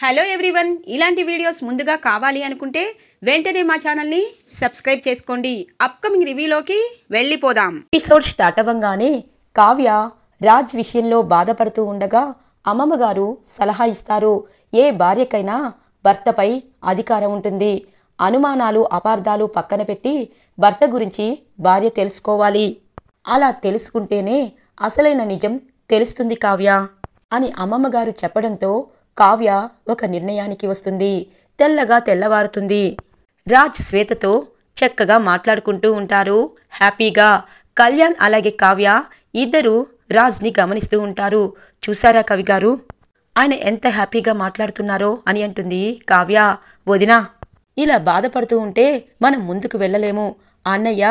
Hello everyone, ఇలాంటి videos ముందుగా కావాలి అనుకుంటే వెంటనే మా ఛానల్ని సబ్స్క్రైబ్ చేసుకోండి. అప్కమింగ్ రివ్యూలోకి వెళ్ళిపోదాం. ఎపిసోడ్ స్టార్ట్ అవ్వగానే కావ్య రాజ్ విషయంలో బాధపడుతూ ఉండగా అమ్మమ్మ గారు సలహా ఇస్తారు. ఏ భార్యకైనా భర్తపై అధికారం ఉంటుంది. అనుమానాలు అపార్థాలు పక్కన పెట్టి భర్త గురించి భార్య తెలుసుకోవాలి. అలా తెలుసుకుంటేనే అసలైన నిజం తెలుస్తుంది కావ్య అని అమ్మమ్మ గారు చెప్పడంతో కావ్య ఒక నిర్ణయానికి వస్తుంది. తెల్లగా తెల్లవారుతుంది. రాజ్ శ్వేతతో చక్కగా మాట్లాడుకుంటూ ఉంటారు. హ్యాపీగా కళ్యాణ్ అలాగే కావ్య ఇద్దరు రాజ్ని గమనిస్తూ ఉంటారు. చూసారా కవి గారు, ఆయన ఎంత హ్యాపీగా మాట్లాడుతున్నారో అని అంటుంది కావ్య. వదినా, ఇలా బాధపడుతూ ఉంటే మనం ముందుకు వెళ్ళలేము. అన్నయ్య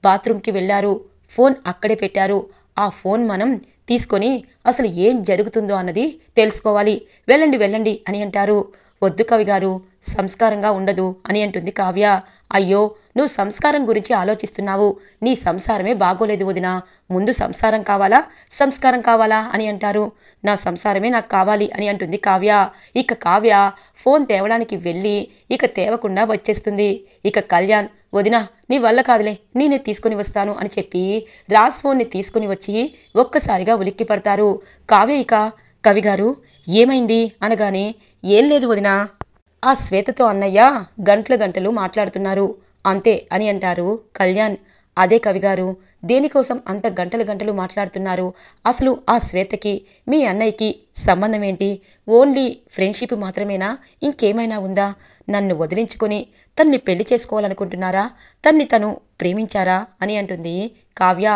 బాత్రూంకి వెళ్ళారు, ఫోన్ అక్కడే పెట్టారు. ఆ ఫోన్ మనం తీసుకొని అసలు ఏం జరుగుతుందో అన్నది తెలుసుకోవాలి. వెళ్ళండి వెళ్ళండి అని అంటారు. వద్దు కవి గారు, సంస్కారంగా ఉండదు అని అంటుంది కావ్య. అయ్యో, నువ్వు సంస్కారం గురించి ఆలోచిస్తున్నావు. నీ సంసారమే బాగోలేదు వదినా. ముందు సంసారం కావాలా అని అంటారు. నా సంసారమే నాకు కావాలి అని అంటుంది కావ్య. ఇక కావ్య ఫోన్ తేవడానికి వెళ్ళి ఇక తేవకుండా వచ్చేస్తుంది. ఇక కళ్యాణ్, వదినా నీ వల్ల కాదులే, నేనే తీసుకుని వస్తాను అని చెప్పి రాజ్ ఫోన్ని తీసుకుని వచ్చి ఒక్కసారిగా ఉలిక్కి పడతారు. కావ్య ఇక కవిగారు ఏమైంది అనగానే, ఏం లేదు వదినా, ఆ శ్వేతతో అన్నయ్య గంటలు మాట్లాడుతున్నారు అంతే అని అంటారు కళ్యాణ్. అదే కవిగారు, దేనికోసం అంత గంటలు మాట్లాడుతున్నారు? అసలు ఆ శ్వేతకి మీ అన్నయ్యకి సంబంధం ఏంటి? ఓన్లీ ఫ్రెండ్షిప్ మాత్రమేనా? ఇంకేమైనా ఉందా? నన్ను వదిలించుకొని తన్ని పెళ్లి చేసుకోవాలనుకుంటున్నారా? తను ప్రేమించారా అని అంటుంది కావ్య.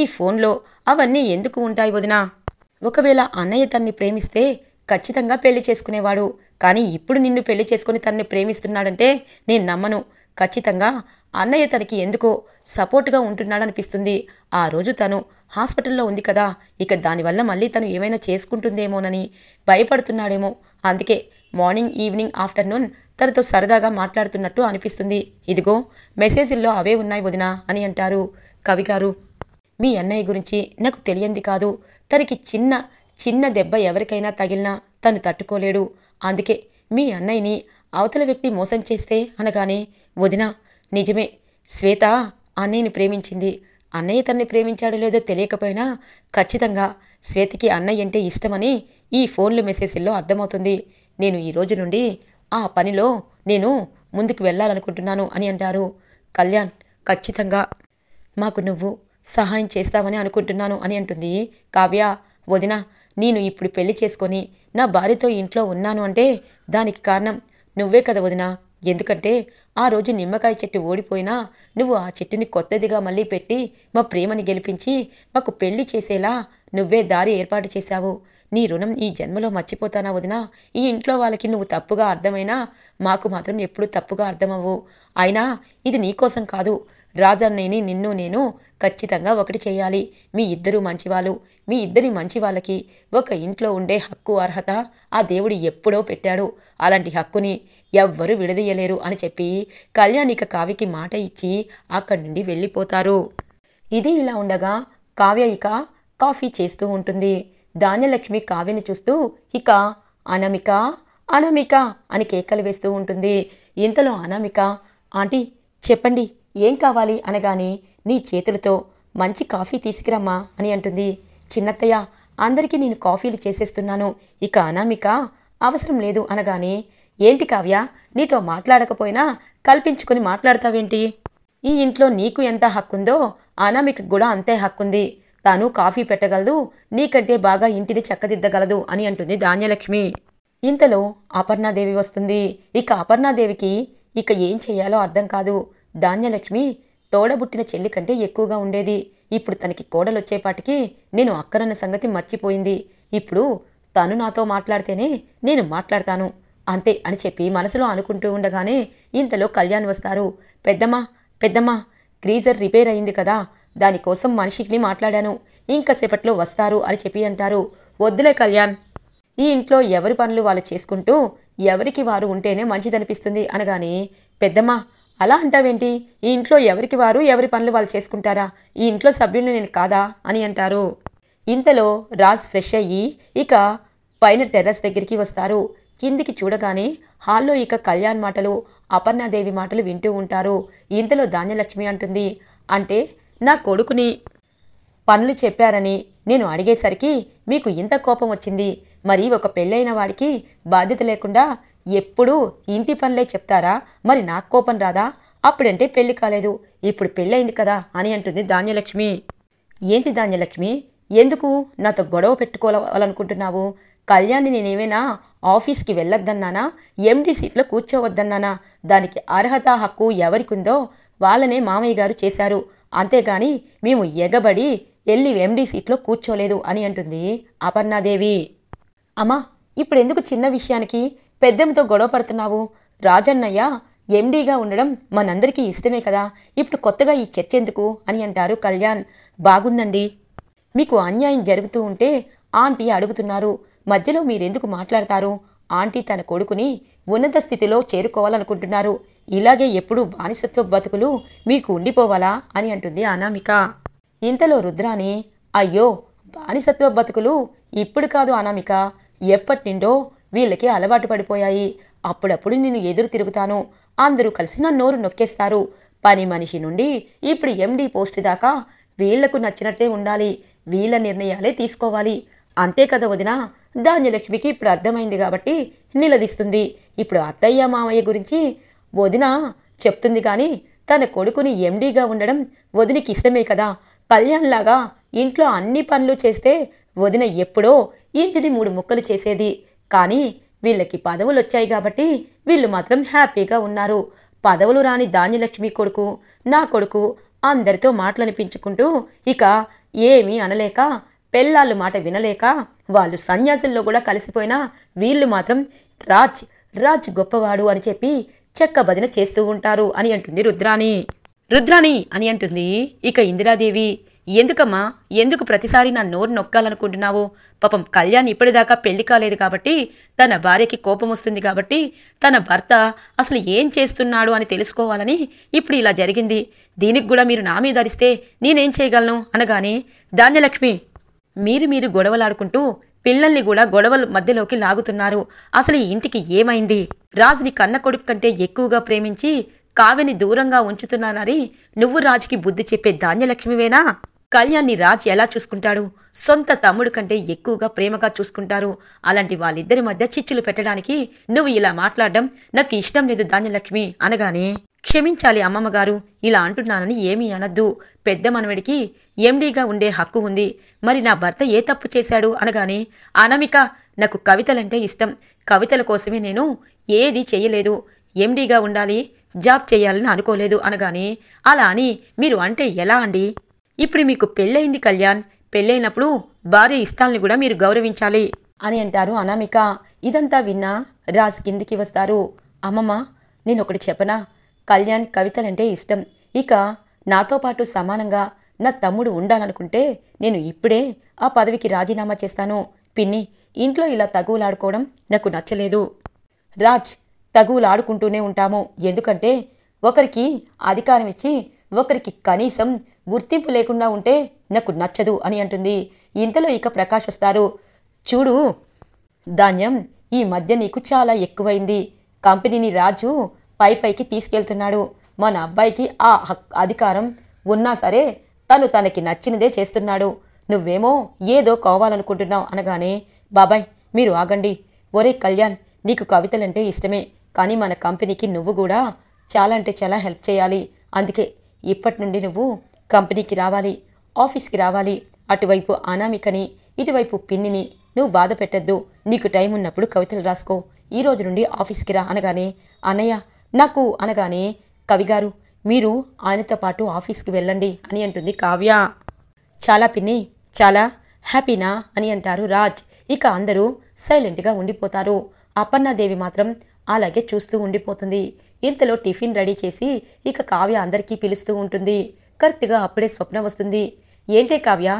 ఈ ఫోన్లో అవన్నీ ఎందుకు ఉంటాయి వదినా? ఒకవేళ అన్నయ్య తన్ని ప్రేమిస్తే ఖచ్చితంగా పెళ్లి చేసుకునేవాడు. కానీ ఇప్పుడు నిన్ను పెళ్లి చేసుకుని తన్ని ప్రేమిస్తున్నాడంటే నేను నమ్మను. ఖచ్చితంగా అన్నయ్య తనకి ఎందుకో సపోర్ట్గా ఉంటున్నాడనిపిస్తుంది. ఆ రోజు తను హాస్పిటల్లో ఉంది కదా, ఇక దానివల్ల మళ్ళీ తను ఏమైనా చేసుకుంటుందేమోనని భయపడుతున్నాడేమో. అందుకే మార్నింగ్ ఈవినింగ్ ఆఫ్టర్నూన్ తనతో సరదాగా మాట్లాడుతున్నట్టు అనిపిస్తుంది. ఇదిగో మెసేజ్ల్లో అవే ఉన్నాయి వదినా అని అంటారు. కవిగారు, మీ అన్నయ్య గురించి నాకు తెలియంది కాదు. తనకి చిన్న దెబ్బ ఎవరికైనా తగిలినా తను తట్టుకోలేడు. అందుకే మీ అన్నయ్యని అవతల వ్యక్తి మోసం చేస్తే అనగానే, వదినా నిజమే, శ్వేత అన్నయ్యని ప్రేమించింది. అన్నయ్య తన్ని ప్రేమించాడో లేదో తెలియకపోయినా ఖచ్చితంగా శ్వేతకి అన్నయ్య అంటే ఇష్టమని ఈ ఫోన్లు మెసేజ్ల్లో అర్థమవుతుంది. నేను ఈ రోజు నుండి ఆ పనిలో నేను ముందుకు వెళ్ళాలనుకుంటున్నాను అని అంటారు. కళ్యాణ్, ఖచ్చితంగా మాకు నువ్వు సహాయం చేస్తావని అనుకుంటున్నాను అని అంటుంది కావ్య. వదినా, నేను ఇప్పుడు పెళ్లి చేసుకొని నా భార్యతో ఇంట్లో ఉన్నాను అంటే దానికి కారణం నువ్వే కదా వదినా. ఎందుకంటే ఆ రోజు నిమ్మకాయ చెట్టు ఓడిపోయినా నువ్వు ఆ చెట్టుని కొత్తదిగా మళ్ళీ పెట్టి మా ప్రేమని గెలిపించి మాకు పెళ్లి చేసేలా నువ్వే దారి ఏర్పాటు చేశావు. నీ రుణం ఈ జన్మలో మర్చిపోతానా వదినా? ఈ ఇంట్లో వాళ్ళకి నువ్వు తప్పుగా అర్థమైనా మాకు మాత్రం ఎప్పుడూ తప్పుగా అర్థమవ్వు. అయినా ఇది నీకోసం కాదు, రాజన్నయ్యని నిన్ను నేను ఖచ్చితంగా ఒకటి చేయాలి. మీ ఇద్దరూ మంచివాళ్ళు. మీ ఇద్దరి మంచి వాళ్ళకి ఒక ఇంట్లో ఉండే హక్కు అర్హత ఆ దేవుడు ఎప్పుడో పెట్టాడు. అలాంటి హక్కుని ఎవ్వరూ విడదీయలేరు అని చెప్పి కళ్యాణ్ ఇక కావ్యకి మాట ఇచ్చి అక్కడి నుండి వెళ్ళిపోతారు. ఇది ఇలా ఉండగా కావ్య ఇక కాఫీ చేస్తూ ఉంటుంది. ధాన్యలక్ష్మి కావ్యని చూస్తూ ఇక అనామిక అనామిక అని కేకలు వేస్తూ ఉంటుంది. ఇంతలో అనామిక, ఆంటీ చెప్పండి ఏం కావాలి అనగానే, నీ చేతులతో మంచి కాఫీ తీసుకురమ్మా అని అంటుంది. చిన్నత్తయ్య, అందరికీ నేను కాఫీలు చేసేస్తున్నాను, ఇక అనామిక అవసరం లేదు అనగానే, ఏంటి కావ్య, నీతో మాట్లాడకపోయినా కల్పించుకొని మాట్లాడతావేంటి? ఈ ఇంట్లో నీకు ఎంత హక్కుందో అనామికకు కూడా అంతే హక్కుంది. తాను కాఫీ పెట్టగలదు, నీకంటే బాగా ఇంటిని చక్కదిద్దగలదు అని అంటుంది ధాన్యలక్ష్మి. ఇంతలో అపర్ణాదేవి వస్తుంది. ఇక అపర్ణాదేవికి ఇక ఏం చేయాలో అర్థం కాదు. ధాన్యలక్ష్మి తోడబుట్టిన చెల్లి కంటే ఎక్కువగా ఉండేది. ఇప్పుడు తనకి కోడలొచ్చేపాటికి నేను అక్కరన్న సంగతి మర్చిపోయింది. ఇప్పుడు తను నాతో మాట్లాడితేనే నేను మాట్లాడతాను అంతే అని చెప్పి మనసులో అనుకుంటూ ఉండగానే ఇంతలో కళ్యాణ్ వస్తారు. పెద్దమ్మా గ్రీజర్ రిపేర్ అయింది కదా, దానికోసం మనిషిని మాట్లాడాను, ఇంకసేపట్లో వస్తారు అని చెప్పి అంటారు. వద్దులే కళ్యాణ్, ఈ ఇంట్లో ఎవరి పనులు వాళ్ళు చేసుకుంటూ ఎవరికి వారు ఉంటేనే మంచిదనిపిస్తుంది అనగానే, పెద్దమ్మా అలా అంటావేంటి? ఈ ఇంట్లో ఎవరికి వారు ఎవరి పనులు వాళ్ళు చేసుకుంటారా? ఈ ఇంట్లో సభ్యుల్ని నేను కాదా అని అంటారు. ఇంతలో రాజ్ ఫ్రెష్ అయ్యి ఇక పైన టెర్రస్ దగ్గరికి వస్తారు. కిందికి చూడగానే హాల్లో ఇక కళ్యాణ్ మాటలు, అపర్ణాదేవి మాటలు వింటూ ఉంటారు. ఇంతలో ధాన్యలక్ష్మి అంటుంది, అంటే నా కొడుకుని పనులు చెప్పారని నేను అడిగేసరికి మీకు ఇంత కోపం వచ్చింది. మరి ఒక పెళ్ళైన వాడికి బాధ్యత లేకుండా ఎప్పుడూ ఇంటి పనులే చెప్తారా? మరి నాకు కోపం రాదా? అప్పుడంటే పెళ్లి కాలేదు, ఇప్పుడు పెళ్ళయింది కదా అని అంటుంది ధాన్యలక్ష్మి. ఏంటి ధాన్యలక్ష్మి, ఎందుకు నాతో గొడవ పెట్టుకోవాలనుకుంటున్నావు? కళ్యాణ్ని నేనేమైనా ఆఫీస్కి వెళ్ళొద్దన్నానా? ఎండి సీట్లో కూర్చోవద్దన్నానా? దానికి అర్హత హక్కు ఎవరికుందో వాళ్ళనే మామయ్య గారు చేశారు, అంతేగాని మేము ఎగబడి వెళ్ళి ఎండి సీట్లో కూర్చోలేదు అని అంటుంది అపర్ణాదేవి. అమ్మా, ఇప్పుడెందుకు చిన్న విషయానికి పెద్దమ్మతో గొడవ పడుతున్నావు? రాజన్నయ్య ఎండీగా ఉండడం మనందరికీ ఇష్టమే కదా, ఇప్పుడు కొత్తగా ఈ చర్చ ఎందుకు అని అంటారు కళ్యాణ్. బాగుందండి, మీకు అన్యాయం జరుగుతూ ఉంటే ఆంటీ అడుగుతున్నారు, మధ్యలో మీరెందుకు మాట్లాడతారు? ఆంటీ తన కొడుకుని ఉన్నత స్థితిలో చేరుకోవాలనుకుంటున్నారు, ఇలాగే ఎప్పుడూ బానిసత్వ బతుకులు మీకు ఉండిపోవాలా అని అంటుంది అనామిక. ఇంతలో రుద్రాని, అయ్యో బానిసత్వ బతుకులు ఇప్పుడు కాదు అనామిక, ఎప్పటినుండో వీళ్ళకి అలవాటు పడిపోయాయి. అప్పుడప్పుడు నేను ఎదురు తిరుగుతాను, అందరూ కలిసి నా నోరు నొక్కేస్తారు. పని మనిషి నుండి ఇప్పుడు ఎండీ పోస్ట్ దాకా వీళ్లకు నచ్చినట్టే ఉండాలి, వీళ్ళ నిర్ణయాలే తీసుకోవాలి, అంతే కదా వదినా? ధాన్యలక్ష్మికి ఇప్పుడు అర్థమైంది కాబట్టి నిలదీస్తుంది. ఇప్పుడు అత్తయ్య మామయ్య గురించి వదిన చెప్తుంది కానీ తన కొడుకుని ఎండీగా ఉండడం వదినికి ఇష్టమే కదా. కళ్యాణ్లాగా ఇంట్లో అన్ని పనులు చేస్తే వదిన ఎప్పుడో ఇంటిని 3 ముక్కలు చేసేది. కానీ వీళ్ళకి పదవులు వచ్చాయి కాబట్టి వీళ్ళు మాత్రం హ్యాపీగా ఉన్నారు. పదవులు రాని ధాన్యలక్ష్మి కొడుకు, నా కొడుకు అందరితో మాటలనిపించుకుంటూ ఇక ఏమీ అనలేక, పెళ్ళాళ్ళు మాట వినలేక వాళ్ళు సన్యాసుల్లో కూడా కలిసిపోయినా వీళ్ళు మాత్రం రాజ్ గొప్పవాడు అని చెప్పి చెక్కబదిన చేస్తూ ఉంటారు అని అంటుంది రుద్రాణి అని అంటుంది ఇక ఇందిరాదేవి. ఎందుకమ్మా, ఎందుకు ప్రతిసారి నా నోరు నొక్కాలనుకుంటున్నావు? పాపం కళ్యాణ్ ఇప్పటిదాకా పెళ్లి కాలేదు కాబట్టి తన భార్యకి కోపం వస్తుంది కాబట్టి తన భర్త అసలు ఏం చేస్తున్నాడు అని తెలుసుకోవాలని ఇప్పుడు ఇలా జరిగింది. దీనికి కూడా మీరు నా మీద అరిస్తే నేనేం చేయగలను అనగానే, ధాన్యలక్ష్మి మీరు గొడవలాడుకుంటూ పిల్లల్ని కూడా గొడవల మధ్యలోకి లాగుతున్నారు. అసలు ఈ ఇంటికి ఏమైంది? రాజుని కన్న కొడుకు కంటే ఎక్కువగా ప్రేమించి కావ్యని దూరంగా ఉంచుతున్నానని నువ్వు రాజుకి బుద్ధి చెప్పే ధాన్యలక్ష్మివేనా? కళ్యాణ్ని రాజ్ ఎలా చూసుకుంటాడు? సొంత తమ్ముడు కంటే ఎక్కువగా ప్రేమగా చూసుకుంటారు. అలాంటి వాళ్ళిద్దరి మధ్య చిచ్చులు పెట్టడానికి నువ్వు ఇలా మాట్లాడడం నాకు ఇష్టం లేదు ధాన్యలక్ష్మి అనగానే, క్షమించాలి అమ్మమ్మగారు, ఇలా అంటున్నానని ఏమీ అనద్దు. పెద్ద మనవడికి ఎండీగా ఉండే హక్కు ఉంది, మరి నా భర్త ఏ తప్పు చేశాడు అనగానే, అనామిక నాకు కవితలంటే ఇష్టం, కవితల కోసమే నేను ఏదీ చెయ్యలేదు, ఎండీగా ఉండాలి, జాబ్ చెయ్యాలని అనుకోలేదు అనగానే, అలా అని మీరు అంటే ఎలా అండి? ఇప్పుడు మీకు పెళ్ళయింది కళ్యాణ్, పెళ్ళైనప్పుడు భార్య ఇష్టాల్ని కూడా మీరు గౌరవించాలి అని అంటారు అనామిక. ఇదంతా విన్నా రాజ్ కిందికి వస్తారు. అమ్మమ్మ, నేనొకటి చెప్పనా? కళ్యాణ్ కవితలంటే ఇష్టం, ఇక నాతో పాటు సమానంగా నా తమ్ముడు ఉండాలనుకుంటే నేను ఇప్పుడే ఆ పదవికి రాజీనామా చేస్తాను. పిన్ని, ఇంట్లో ఇలా తగువులాడుకోవడం నాకు నచ్చలేదు. రాజ్, తగువులాడుకుంటూనే ఉంటాము, ఎందుకంటే ఒకరికి అధికారం ఇచ్చి ఒకరికి కనీసం గుర్తింపు లేకుండా ఉంటే నాకు నచ్చదు అని అంటుంది. ఇంతలో ఇక ప్రకాష్ వస్తారు. చూడు ధాన్యం, ఈ మధ్య నీకు చాలా ఎక్కువైంది. కంపెనీని రాజు పైకి తీసుకెళ్తున్నాడు. మన అబ్బాయికి ఆ అధికారం ఉన్నా సరే తనకి నచ్చినదే చేస్తున్నాడు. నువ్వేమో ఏదో కావాలనుకుంటున్నావు అనగానే, బాబాయ్ మీరు ఆగండి. ఒరే కళ్యాణ్, నీకు కవితలంటే ఇష్టమే, కానీ మన కంపెనీకి నువ్వు కూడా చాలా అంటే చాలా హెల్ప్ చేయాలి. అందుకే ఇప్పటి నుండి నువ్వు కంపెనీకి రావాలి, ఆఫీస్కి రావాలి. అటువైపు అనామికని, ఇటువైపు పిన్నిని నువ్వు బాధ పెట్టద్దు. నీకు టైం ఉన్నప్పుడు కవితలు రాసుకో, ఈ రోజు నుండి ఆఫీస్కి రా అనగానే, అన్నయ్య నాకు అనగానే, కవిగారు మీరు ఆయనతో పాటు ఆఫీస్కి వెళ్ళండి అని అంటుంది కావ్య. చాలా పిన్ని, చాలా హ్యాపీనా అని అంటారు రాజ్. ఇక అందరూ సైలెంట్గా ఉండిపోతారు. అపర్ణాదేవి మాత్రం అలాగే చూస్తూ ఉండిపోతుంది. ఇంతలో టిఫిన్ రెడీ చేసి ఇక కావ్య అందరికీ పిలుస్తూ ఉంటుంది. కరెక్ట్గా అప్పుడే స్వప్న వస్తుంది. ఏంటే కావ్య,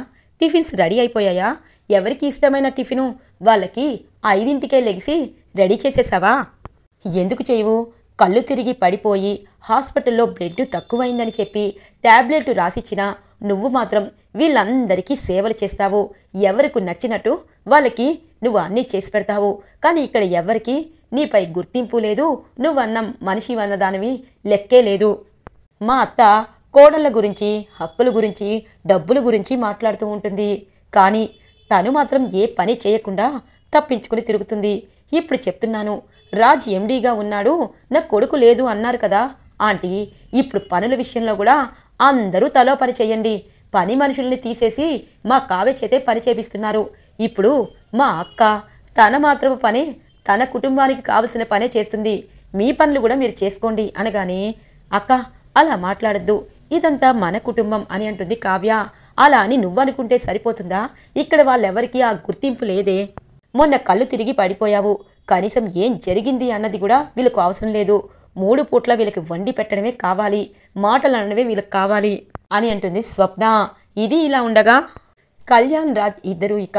టిఫిన్స్ రెడీ అయిపోయాయా? ఎవరికి ఇష్టమైన టిఫిను వాళ్ళకి 5ంటికే లెగిసి రెడీ చేసేసావా? ఎందుకు చేయవు? కళ్ళు తిరిగి పడిపోయి హాస్పిటల్లో బ్లడ్ తక్కువైందని చెప్పి టాబ్లెట్ రాసిచ్చినా నువ్వు మాత్రం వీళ్ళందరికీ సేవలు చేస్తావు. ఎవరికి నచ్చినట్టు వాళ్ళకి నువ్వు అన్నీ చేసి పెడతావు. కానీ ఇక్కడ ఎవరికి నీపై గుర్తింపు లేదు. నువ్వన్నం మనిషి అన్నదానివి లెక్కే లేదు. మా అత్త కోడళ్ళ గురించి, హక్కుల గురించి, డబ్బుల గురించి మాట్లాడుతూ ఉంటుంది. కానీ తను మాత్రం ఏ పని చేయకుండా తప్పించుకుని తిరుగుతుంది. ఇప్పుడు చెప్తున్నాను, రాజ్ ఎండీగా ఉన్నాడు, నా కొడుకు లేదు అన్నారు కదా ఆంటీ. ఇప్పుడు పనుల విషయంలో కూడా అందరూ తలో పని చేయండి. పని మనుషుల్ని తీసేసి మా కావ్య చేతే పని చేపిస్తున్నారు. ఇప్పుడు మా అక్క తన మాత్రపు పని తన కుటుంబానికి కావలసిన పనే చేస్తుంది. మీ పనులు కూడా మీరు చేసుకోండి అనగానే, అక్క అలా మాట్లాడద్దు, ఇదంతా మన కుటుంబం అని అంటుంది కావ్య. అలా అని నువ్వనుకుంటే సరిపోతుందా? ఇక్కడ వాళ్ళెవరికీ ఆ గుర్తింపు లేదే. మొన్న కళ్ళు తిరిగి పడిపోయావు, కనీసం ఏం జరిగింది అన్నది కూడా వీళ్ళకు అవసరం లేదు. 3 పూట్ల వీళ్ళకి వండి పెట్టడమే కావాలి, మాటలు అనడమే వీళ్ళకి కావాలి అని అంటుంది స్వప్న. ఇది ఇలా ఉండగా కళ్యాణ్ రాజ్ ఇద్దరూ ఇక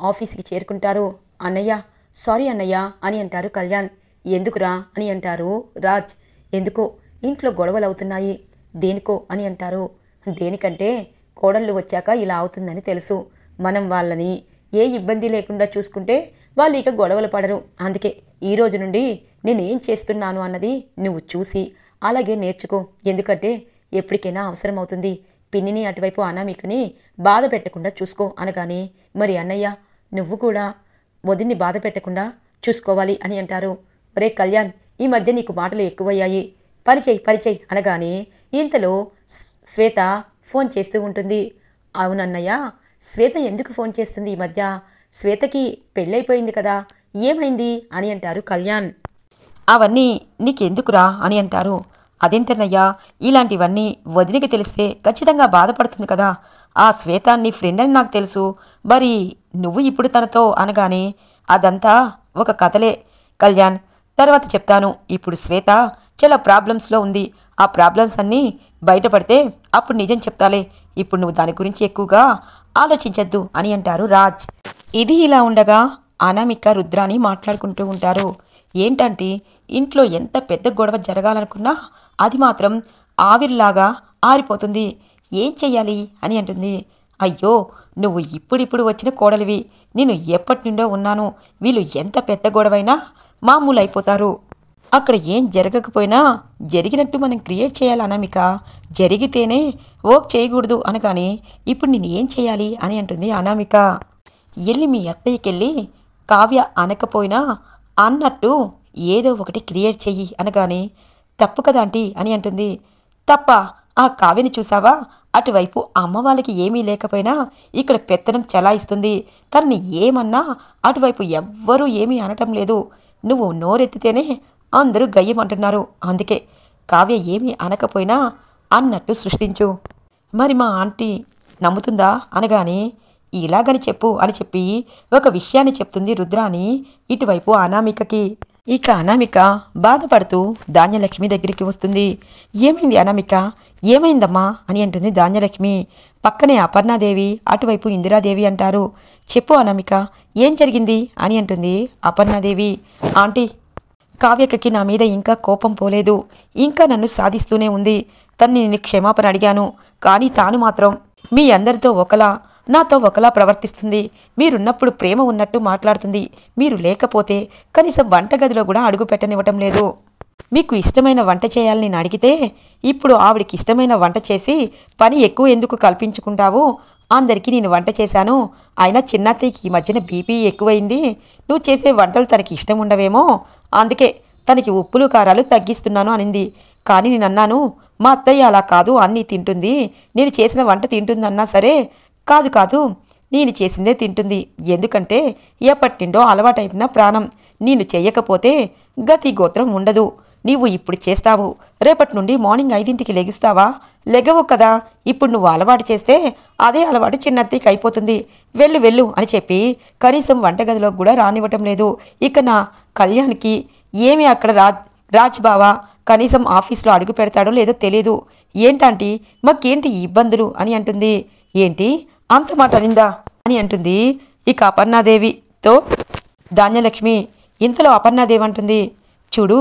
ఆఫీస్కి చేరుకుంటారు. అన్నయ్య, సారీ అన్నయ్య అని అంటారు కళ్యాణ్. ఎందుకురా అని అంటారు రాజ్. ఎందుకో ఇంట్లో గొడవలు అవుతున్నాయి. దేనికో అని అంటారు. దేనికంటే కోడళ్ళు వచ్చాక ఇలా అవుతుందని తెలుసు. మనం వాళ్ళని ఏ ఇబ్బంది లేకుండా చూసుకుంటే వాళ్ళు ఇక గొడవలు పడరు. అందుకే ఈ రోజు నుండి నేనేం చేస్తున్నాను అన్నది నువ్వు చూసి అలాగే నేర్చుకో. ఎందుకంటే ఎప్పటికైనా అవసరం అవుతుంది. పిన్నిని అటువైపు అనామికని బాధ పెట్టకుండా చూసుకో అనగానే, మరి అన్నయ్య నువ్వు కూడా వదిన్ని బాధ పెట్టకుండా చూసుకోవాలి అని అంటారు. ఒరే కళ్యాణ్, ఈ మధ్య నీకు మాటలు ఎక్కువయ్యాయి, పరిచయ్ అనగానే ఇంతలో శ్వేత ఫోన్ చేస్తూ ఉంటుంది. అవునన్నయ్య, శ్వేత ఎందుకు ఫోన్ చేస్తుంది ఈ మధ్య? శ్వేతకి పెళ్ళైపోయింది కదా, ఏమైంది అని అంటారు కళ్యాణ్. అవన్నీ నీకెందుకురా అని అంటారు. అదేంటన్నయ్యా, ఇలాంటివన్నీ వదినికి తెలిస్తే ఖచ్చితంగా బాధపడుతుంది కదా. ఆ శ్వేత నీ ఫ్రెండ్ అని నాకు తెలుసు, మరి నువ్వు ఇప్పుడు తనతో అనగానే, అదంతా ఒక కథలే కళ్యాణ్, తర్వాత చెప్తాను. ఇప్పుడు శ్వేత చాలా ప్రాబ్లమ్స్లో ఉంది. ఆ ప్రాబ్లమ్స్ అన్నీ బయటపడితే అప్పుడు నిజం చెప్తాలే. ఇప్పుడు నువ్వు దాని గురించి ఎక్కువగా ఆలోచించద్దు అని అంటారు రాజ్. ఇది ఇలా ఉండగా అనామిక రుద్రాని మాట్లాడుకుంటూ ఉంటారు. ఏంటంటే ఇంట్లో ఎంత పెద్ద గొడవ జరగాలనుకున్నా అది మాత్రం ఆవిరిలాగా ఆరిపోతుంది. ఏం చెయ్యాలి అని అంటుంది. అయ్యో, నువ్వు ఇప్పుడిప్పుడు వచ్చిన కోడలివి, నేను ఎప్పటి నుండో ఉన్నాను. వీళ్ళు ఎంత పెద్ద గొడవైనా మామూలు అయిపోతారు. అక్కడ ఏం జరగకపోయినా జరిగినట్టు మనం క్రియేట్ చేయాలి అనామిక. జరిగితేనే వర్క్ చేయకూడదు అనగానే, ఇప్పుడు నేను ఏం చేయాలి అని అంటుంది అనామిక. వెళ్ళి మీ అత్తయ్యకెళ్ళి కావ్య అనకపోయినా అన్నట్టు ఏదో ఒకటి క్రియేట్ చెయ్యి అనగానే, తప్పు కదా ఆంటీ అని అంటుంది. తప్ప? ఆ కావ్యని చూసావా? అటువైపు అమ్మ వాళ్ళకి ఏమీ లేకపోయినా ఇక్కడ పెత్తనం చలాయిస్తుంది. తనని ఏమన్నా అటువైపు ఎవ్వరూ ఏమీ అనటం లేదు. నువ్వు నోరెత్తితేనే అందరూ గయ్యమంటున్నారు. అందుకే కావ్య ఏమీ అనకపోయినా అన్నట్టు సృష్టించు. మరి మా ఆంటీ నమ్ముతుందా అనగానే, ఇలాగని చెప్పు అని చెప్పి ఒక విషయాన్ని చెప్తుంది రుద్రాని ఇటువైపు అనామికకి. ఇక అనామిక బాధపడుతూ ధాన్యలక్ష్మి దగ్గరికి వస్తుంది. ఏమైంది అనామిక, ఏమైందమ్మా అని అంటుంది ధాన్యలక్ష్మి. పక్కనే అపర్ణాదేవి, అటువైపు ఇందిరాదేవి అంటారు. చెప్పు అనామిక, ఏం జరిగింది అని అంటుంది అపర్ణాదేవి. ఆంటీ, కావ్యకకి నా మీద ఇంకా కోపం పోలేదు, ఇంకా నన్ను సాధిస్తూనే ఉంది. తన్ని నేను క్షమాపణ అడిగాను, కానీ తాను మాత్రం మీ అందరితో ఒకలా నాతో ఒకలా ప్రవర్తిస్తుంది. మీరున్నప్పుడు ప్రేమ ఉన్నట్టు మాట్లాడుతుంది, మీరు లేకపోతే కనీసం వంటగదిలో కూడా అడుగు పెట్టనివ్వటం లేదు. మీకు ఇష్టమైన వంట చేయాలని నేను అడిగితే ఇప్పుడు ఆవిడికి ఇష్టమైన వంట చేసి పని ఎక్కువ ఎందుకు కల్పించుకుంటావు? అందరికీ నేను వంట చేశాను, అయినా చిన్నత్తయ్యకి ఈ మధ్యన బీపీ ఎక్కువైంది. నువ్వు చేసే వంటలు తనకి ఇష్టం ఉండవేమో, అందుకే తనకి ఉప్పులు కారాలు తగ్గిస్తున్నాను అనింది. కానీ నేను అన్నాను, మా అత్తయ్య అలా కాదు, అన్నీ తింటుంది, నేను చేసిన వంట తింటుందన్నా సరే, కాదు నేను చేసిందే తింటుంది. ఎందుకంటే ఎప్పటి నుండో అలవాటైన ప్రాణం. నేను చెయ్యకపోతే గతి గోత్రం ఉండదు. నీవు ఇప్పుడు చేస్తావు, రేపటి నుండి మార్నింగ్ 5ంటికి లెగుస్తావా? లెగవు కదా. ఇప్పుడు నువ్వు అలవాటు చేస్తే అదే అలవాటు చిన్నత్తయ్యకి అయిపోతుంది. వెళ్ళు అని చెప్పి కనీసం వంటగదిలో కూడా రానివ్వటం లేదు. ఇక నా కళ్యాణ్కి ఏమి అక్కడ రాజ్ బావా కనీసం ఆఫీస్లో అడుగు పెడతాడో లేదో తెలియదు. ఏంటంటే మాకేంటి ఇబ్బందులు అని అంటుంది. ఏంటి అంత మాట అనిందా అని అంటుంది ఇక అపర్ణాదేవితో ధాన్యలక్ష్మి. ఇంతలో అపర్ణాదేవి అంటుంది, చూడు,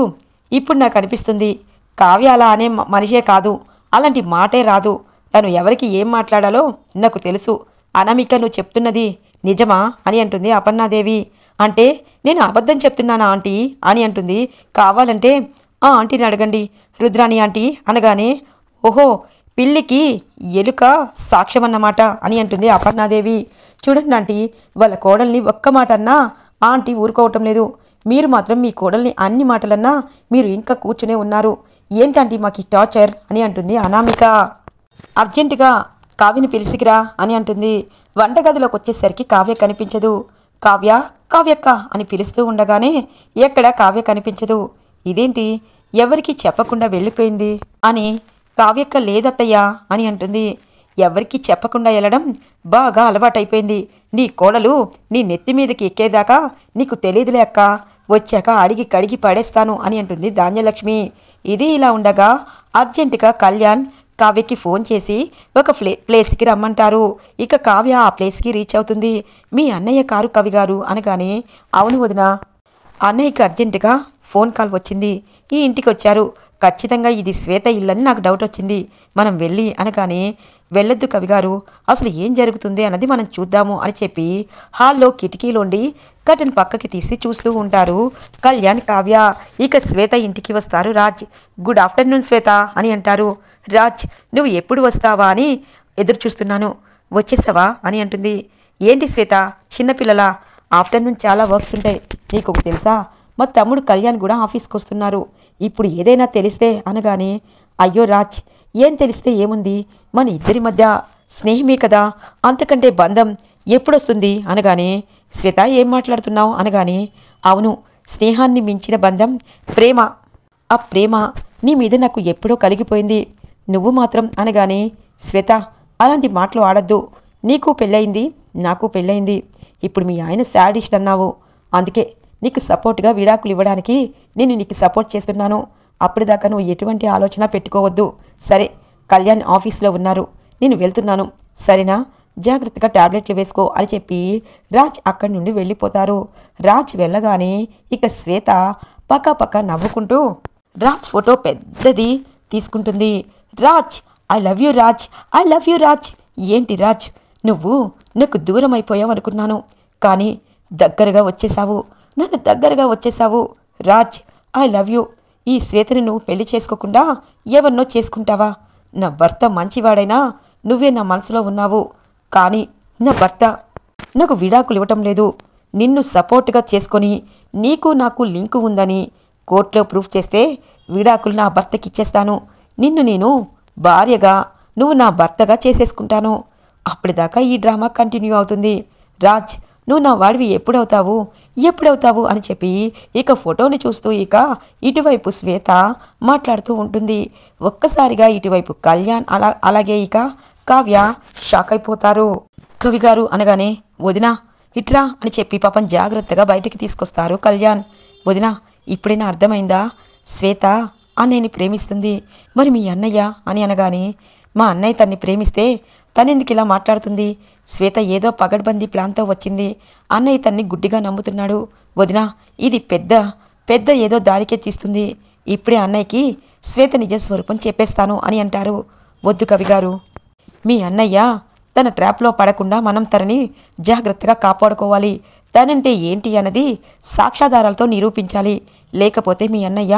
ఇప్పుడు నాకు అనిపిస్తుంది కావ్య అలా అనే మనిషే కాదు, అలాంటి మాటే రాదు. తను ఎవరికి ఏం మాట్లాడాలో నాకు తెలుసు. అనామిక నువ్వు చెప్తున్నది నిజమా అని అంటుంది అపర్ణాదేవి. అంటే నేను అబద్ధం చెప్తున్నానా ఆంటీ అని అంటుంది. కావాలంటే ఆ ఆంటీని అడగండి రుద్రాణి ఆంటీ అనగానే ఓహో పిల్లికి ఎలుక సాక్ష్యం అన్నమాట అని అంటుంది అపర్ణాదేవి. చూడండి ఆంటీ, వాళ్ళ కోడల్ని ఒక్క మాట అన్నా ఆంటీ ఊరుకోవటం లేదు. మీరు మాత్రం మీ కోడల్ని అన్ని మాటలన్నా మీరు ఇంకా కూర్చునే ఉన్నారు. ఏంటంటే మాకు ఈ టార్చర్ అని అంటుంది అనామిక. అర్జెంటుగా కావ్యని పిలిచికిరా అని అంటుంది. వంటగదిలోకి వచ్చేసరికి కావ్య కనిపించదు. కావ్య కావ్యక్క అని పిలుస్తూ ఉండగానే ఎక్కడ కావ్య కనిపించదు. ఇదేంటి ఎవరికి చెప్పకుండా వెళ్ళిపోయింది అని కావ్యక్క లేదత్తయ్యా అని అంటుంది. ఎవరికి చెప్పకుండా వెళ్ళడం బాగా అలవాటైపోయింది. నీ కోడలు నీ నెత్తి మీదకి ఎక్కేదాకా నీకు తెలియదులే అక్క, వచ్చాక అడిగి కడిగి పడేస్తాను అని అంటుంది ధాన్యలక్ష్మి. ఇది ఇలా ఉండగా అర్జెంటుగా కళ్యాణ్ కావ్యకి ఫోన్ చేసి ఒక ప్లేస్కి రమ్మంటారు. ఇక కావ్య ఆ ప్లేస్కి రీచ్ అవుతుంది. మీ అన్నయ్య కారు కవి గారు అనగానే అవును వదిన, అన్నయ్యకి అర్జెంటుగా ఫోన్ కాల్ వచ్చింది, ఈ ఇంటికి వచ్చారు, ఖచ్చితంగా ఇది శ్వేత ఇల్లని నాకు డౌట్ వచ్చింది, మనం వెళ్ళి అనగానే వెళ్ళొద్దు కవిగారు, అసలు ఏం జరుగుతుంది అన్నది మనం చూద్దాము అని చెప్పి హాల్లో కిటికీలోండి కర్టెన్ పక్కకి తీసి చూస్తూ ఉంటారు కళ్యాణ్ కావ్య. ఇక శ్వేత ఇంటికి వస్తారు రాజ్. గుడ్ ఆఫ్టర్నూన్ శ్వేత అని అంటారు. రాజ్ నువ్వు ఎప్పుడు వస్తావా అని ఎదురు చూస్తున్నాను, వచ్చేసావా అని అంటుంది. ఏంటి శ్వేత చిన్నపిల్లలా, ఆఫ్టర్నూన్ చాలా వర్క్స్ ఉంటాయి, నీకు ఒకటి తెలుసా, మా తమ్ముడు కళ్యాణ్ కూడా ఆఫీస్కి వస్తున్నారు, ఇప్పుడు ఏదైనా తెలిస్తే అనగానే అయ్యో రాజ్ ఏం తెలిస్తే ఏముంది, మన ఇద్దరి మధ్య స్నేహమే కదా, అంతకంటే బంధం ఎప్పుడొస్తుంది అనగానే శ్వేత ఏం మాట్లాడుతున్నావు అనగానే అవును స్నేహాన్ని మించిన బంధం ప్రేమ, ఆ ప్రేమ నీ మీద నాకు ఎప్పుడో కలిగిపోయింది, నువ్వు మాత్రం అనగానే శ్వేత అలాంటి మాటలు ఆడద్దు, నీకు పెళ్ళయింది నాకు పెళ్ళయింది, ఇప్పుడు మీ ఆయన శాడిస్ట్ అన్నావు, అందుకే నీకు సపోర్ట్గా విడాకులు ఇవ్వడానికి నేను నీకు సపోర్ట్ చేస్తున్నాను, అప్పటిదాకా నువ్వు ఎటువంటి ఆలోచన పెట్టుకోవద్దు, సరే కళ్యాణ్ ఆఫీస్లో ఉన్నారు, నేను వెళ్తున్నాను సరేనా, జాగ్రత్తగా టాబ్లెట్లు వేసుకో అని చెప్పి రాజ్ అక్కడి నుండి వెళ్ళిపోతారు. రాజ్ వెళ్ళగానే ఇక శ్వేత పక్క నవ్వుకుంటూ రాజ్ ఫోటో పెద్దది తీసుకుంటుంది. Raj I love you Raj, I love you Raj. ఏంటి రాజ్ నువ్వు నాకు దూరం అయిపోయావు అనుకున్నాను, కానీ దగ్గరగా వచ్చేసావు, నన్ను దగ్గరగా వచ్చేసావు రాజ్, ఐ లవ్ యూ. ఈ శ్వేతని నువ్వు పెళ్లి చేసుకోకుండా ఎవరినో చేసుకుంటావా, నా భర్త మంచివాడైనా నువ్వే నా మనసులో ఉన్నావు, కానీ నా భర్త నాకు విడాకులు ఇవ్వటం లేదు, నిన్ను సపోర్ట్గా చేసుకొని నీకు నాకు లింకు ఉందని కోర్టులో ప్రూఫ్ చేస్తే విడాకులు నా భర్తకి ఇచ్చేస్తాను, నిన్ను నేను భార్యగా నువ్వు నా భర్తగా చేసేసుకుంటాను, అప్పటిదాకా ఈ డ్రామా కంటిన్యూ అవుతుంది. రాజ్ నువ్వు నా వాడివి ఎప్పుడవుతావు అని చెప్పి ఇక ఫోటోని చూస్తూ ఇక ఇటువైపు శ్వేత మాట్లాడుతూ ఉంటుంది. ఒక్కసారిగా ఇటువైపు కళ్యాణ్ అలాగే ఇక కావ్య షాక్ అయిపోతారు. కవిగారు అనగానే వదినా ఇట్రా అని చెప్పి పాపం జాగ్రత్తగా బయటికి తీసుకొస్తారు కళ్యాణ్. వదినా ఇప్పుడైనా అర్థమైందా, శ్వేత అన్నయ్యని ప్రేమిస్తుంది, మరి మీ అన్నయ్య అని అనగానే మా అన్నయ్య తన్ని ప్రేమిస్తే తనెందుకు ఇలా మాట్లాడుతుంది, శ్వేత ఏదో పగడ్బందీ ప్లాన్తో వచ్చింది, అన్నయ్య తన్ని గుడ్డిగా నమ్ముతున్నాడు, వదినా ఇది పెద్ద ఏదో దారికే తీస్తుంది, ఇప్పుడే అన్నయ్యకి శ్వేత నిజ స్వరూపం చెప్పేస్తాను అని అంటారు. వద్దు కవిగారు, మీ అన్నయ్య తన ట్రాప్లో పడకుండా మనం తనని జాగ్రత్తగా కాపాడుకోవాలి, తనంటే ఏంటి అన్నది సాక్ష్యాధారాలతో నిరూపించాలి, లేకపోతే మీ అన్నయ్య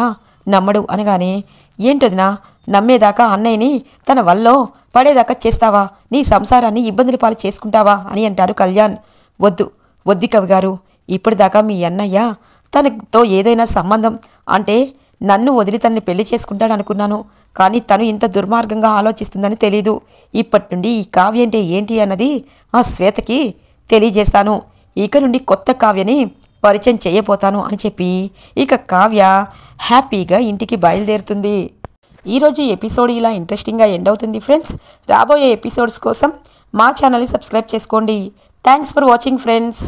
నమ్మడు అనగానే ఏంటదినా నమ్మేదాకా అన్నయ్యని తన వల్లో పడేదాకా చేస్తావా, నీ సంసారాన్ని ఇబ్బందుల పాలు చేసుకుంటావా అని అంటారు కళ్యాణ్. వద్దు కవిగారు, ఇప్పటిదాకా మీ అన్నయ్య తనతో ఏదైనా సంబంధం అంటే నన్ను వదిలి తనని పెళ్లి చేసుకుంటాడు అనుకున్నాను, కానీ తను ఇంత దుర్మార్గంగా ఆలోచిస్తుందని తెలీదు, ఇప్పటి నుండి ఈ కావ్య అంటే ఏంటి అన్నది ఆ శ్వేతకి తెలియజేస్తాను, ఇక నుండి కొత్త కావ్యని పరిచయం చేయబోతాను అని చెప్పి ఇక కావ్య హ్యాపీగా ఇంటికి బయలుదేరుతుంది. ఈరోజు ఎపిసోడ్ ఇలా ఇంట్రెస్టింగ్గా ఎండ్ అవుతుంది ఫ్రెండ్స్. రాబోయే ఎపిసోడ్స్ కోసం మా ఛానల్ని సబ్స్క్రైబ్ చేసుకోండి. Thanks for watching friends.